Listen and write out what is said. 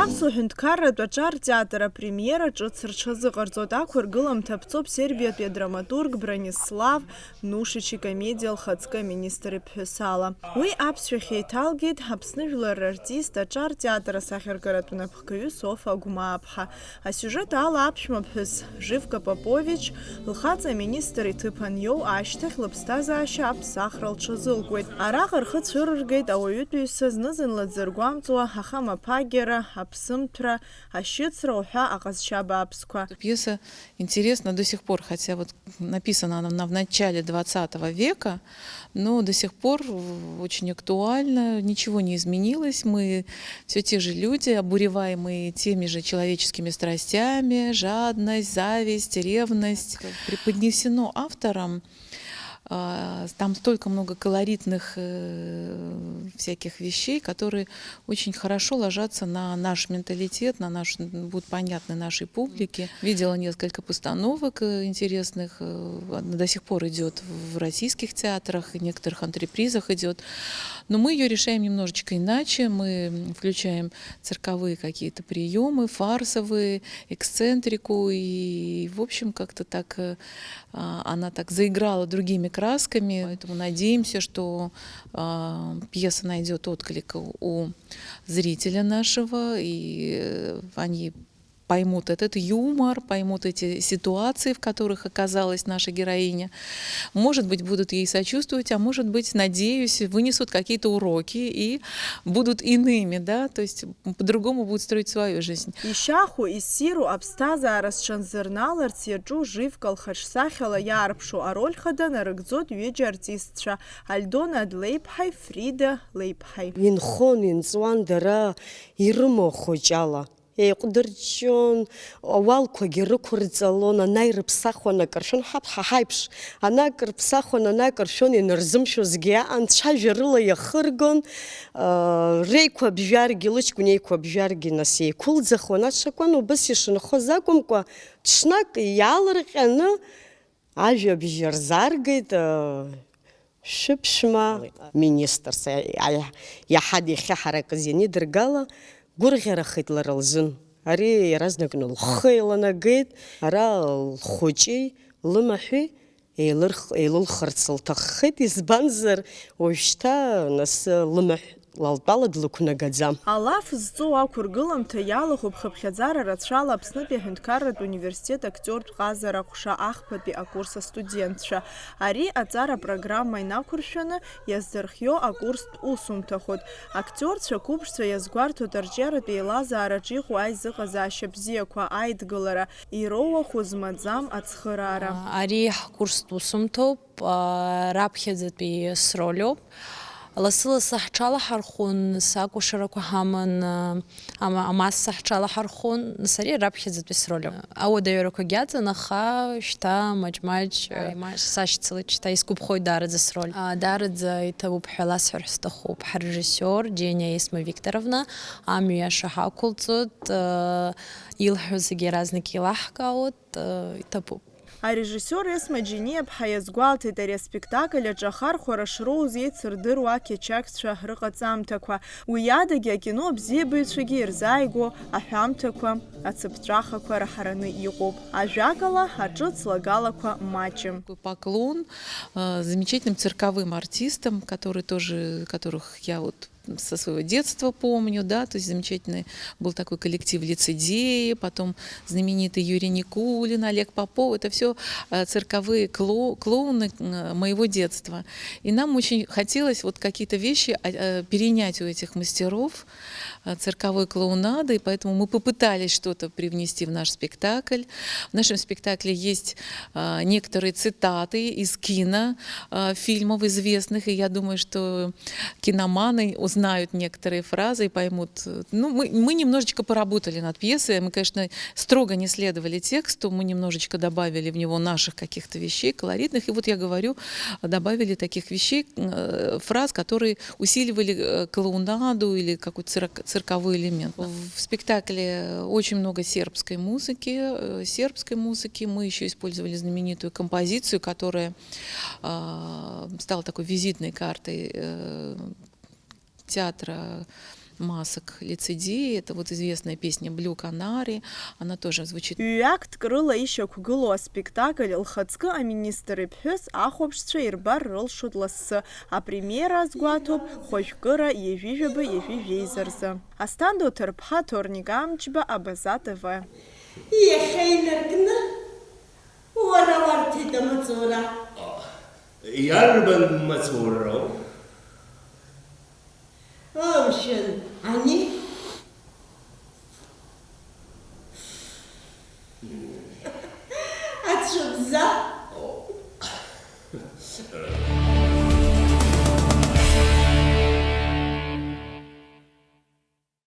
Аԥсуа ҳәынҭқарратә аҿар театр апремиера ҿыц рҽазыҟарҵоит. Ақәыргыламҭа ԥҵоуп Сербиатәи адраматург Бронислав Нушич икомедиа лхаҵкы аминистр иԥҳәыс ала. Уи аԥсшәахь еиҭалгеит Аԥсны жәлар рартист аҿар театр асахьаркыратә напхгаҩы Софа Агәмааԥҳа. Асиужет ала аԥшәмаԥҳәыс Живка Попович лхаҵа аминистр иҭыԥ аниоу ашьҭахь лыԥсҭазаашьа аԥсахра лҽазылкуеит. Араҟа рхы цәырыргеит ауаҩытәыҩса зны-зынла дзыргәамҵуа ахамаԥагьара, аԥсымҭәра, ашьыцра уҳәа аҟазшьа бааԥсқәа. Пьеса интересна до сих пор, хотя вот написана она в начале 20 века, но до сих пор очень актуальна, ничего не изменилось. Мы все те же люди, обуреваемые теми же человеческими страстями, жадность, зависть, ревность. Преподнесено автором. Там столько много колоритных всяких вещей, которые очень хорошо ложатся на наш менталитет, будут понятны нашей публике. Видела несколько постановок интересных, до сих пор идет в российских театрах, и некоторых антрепризах идет. Но мы ее решаем немножечко иначе. Мы включаем цирковые какие-то приемы, фарсовые, эксцентрику, и в общем как-то так она так заиграла другими красками, поэтому надеемся, что пьеса найдет отклик у зрителя нашего, и они поймут этот юмор, поймут эти ситуации, в которых оказалась наша героиня. Может быть, будут ей сочувствовать, а может быть, надеюсь, вынесут какие-то уроки и будут иными, да, то есть по-другому будут строить свою жизнь. Ишаху иссиру аԥсҭазаара сҽанзырналарц иаҿу Живка лхаҿсахьала иаарԥшу арольхада нарыгӡоит ҩыџьа артистцәа Альдона Длеиԥҳаи, Фрида Леиԥҳаи. Инхон, инҵуан дара ирымоу хәыҷала. Еиҟәдырҷҷон, ауалқәагьы рықәырҵалон, анаирыԥсахуан акыршәон, ҳаиԥш, анакырԥсахуан, анакыршәон, инырзымшәозгьы анцәажәарыла иахыргон, реиқәабжьаргьы, лыҷкәын еиқәабжьаргьы нас еиқәылӡахуан, аҽакәан убас ишынхоз акәымкәа, ҽнак иаалырҟьаны ажәабжь рзааргеит шәыԥшәма министрс, иаҳа дахьаҳаракыз ианидыргала, гәырӷьарахеит лара лзын. Ари иаразнакны лхы еиланагеит, ара лхәыҷи, лымаҳәи еилылхырц лҭаххеит, избанзар уажәшьҭа нас лымаҳә лалтәала длықәнагаӡам. Алаф зҵоу ақәыргыламҭа иалахәуп хыԥхьаӡара рацәала Аԥснытәи аҳәынҭқарратә университет актиортә ҟазара ҟәша ахԥатәи акурс астудентцәа. Ари аҵара программа инақәыршәаны иаздырхио акурстә усумҭахоит. Актиорцәа қәыԥшцәа иазгәарҭоит арҿиаратә еилазаараҿы иҟоу аизыҟазаашьа бзиақәа, аидгылара, ироуаху змаӡам ацхыраара. Ари ҳкурстә усумҭоуп, раԥхьаӡатәи сролиоуп. Лассы-лассы ҳҽалаҳархәын, сакәашарақәа ҳаман, амасса ҳҽалаҳархәын, нас ари раԥхьаӡатәи сролиоуп. Ауадаҩрақәагьы аҵан, аха шьҭа маҷ-маҷ сашьцылеит, шьҭа исгәаԥхоит даараӡа сроль. Даараӡа иҭабуп ҳәа ласҳәар сҭахуп. Ҳрежиссиор Џьениа Есма Викторовна амҩа иаша ҳақәылҵоит, илҳәо зегьы иаразнак еилаҳкаауеит, иҭабуп. Арежиссиор Есма Џьениаԥҳа иазгәалҭеит ари аспектакль аҿы ахархәара шроуз еицырдыруа ақьачақьцәа рыҟаҵамҭақәа. Уи адагьы акино абзиабаҩцәагьы ирзааигәо аҳәамҭақәа, ацыԥҵәахақәа раҳараны иҟоуп. Ажәакала, аҿыц лагалақәа маҷым. Поклон замечательным цирковым артистам, которых я вот со своего детства помню, да, то есть замечательный был такой коллектив «Лицедеи», потом знаменитый Юрий Никулин, Олег Попов, это все цирковые клоуны моего детства. И нам очень хотелось вот какие-то вещи перенять у этих мастеров цирковой клоунады, и поэтому мы попытались что-то привнести в наш спектакль. В нашем спектакле есть некоторые цитаты из кинофильмов известных, и я думаю, что киноманы узнают некоторые фразы и поймут. Ну, мы немножечко поработали над пьесой, мы, конечно, строго не следовали тексту, мы немножечко добавили в него наших каких-то вещей, колоритных, и вот я говорю, добавили таких вещей, фраз, которые усиливали клоунаду или какой-то цирковой элемент. В спектакле очень много сербской музыки. Мы еще использовали знаменитую композицию, которая стала такой визитной картой театра масок лицедеи. Это вот известная песня Blue Canary. Она тоже звучит. Ҩак ткрыла ишьақәгылоу аспектакль лхаҵкы аминистр иԥҳәыс ахәаԥшцәа ирбар рылшоит лассы. Апремиера азгәаҭоуп хәажәкыра иажәижәаба иажәижәеиза рзы. Асҭанда Ҭырԥҳа, Ҭорник Амҷба, Абаза ТВ. Иахьеинаркны уара уарҭеит амаҵура. Иарбан маҵуроу? Амшын, ани